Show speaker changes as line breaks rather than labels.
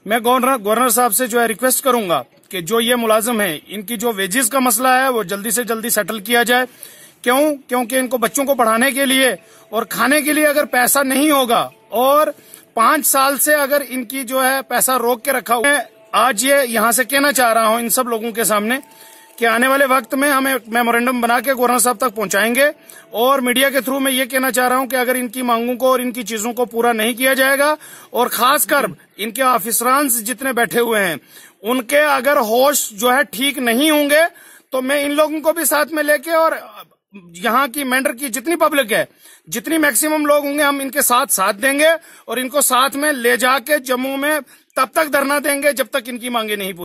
मैं गवर्नर साहब से जो है रिक्वेस्ट करूंगा कि जो ये मुलाजिम है इनकी जो वेजेस का मसला है वो जल्दी से जल्दी सेटल किया जाए। क्योंकि इनको बच्चों को पढ़ाने के लिए और खाने के लिए अगर पैसा नहीं होगा और 5 साल से अगर इनकी जो है पैसा रोक के रखा हुआ है, आज ये यहाँ से कहना चाह रहा हूँ इन सब लोगों के सामने कि आने वाले वक्त में हमें मेमोरेंडम बना के गवर्नर साहब तक पहुंचाएंगे और मीडिया के थ्रू मैं ये कहना चाह रहा हूं कि अगर इनकी मांगों को और इनकी चीजों को पूरा नहीं किया जाएगा और खासकर इनके ऑफिसरान जितने बैठे हुए हैं उनके अगर होश जो है ठीक नहीं होंगे तो मैं इन लोगों को भी साथ में लेके और यहाँ की मेंढर की जितनी पब्लिक है, जितनी मैक्सिमम लोग होंगे, हम इनके साथ देंगे और इनको साथ में ले जाके जम्मू में तब तक धरना देंगे जब तक इनकी मांगे नहीं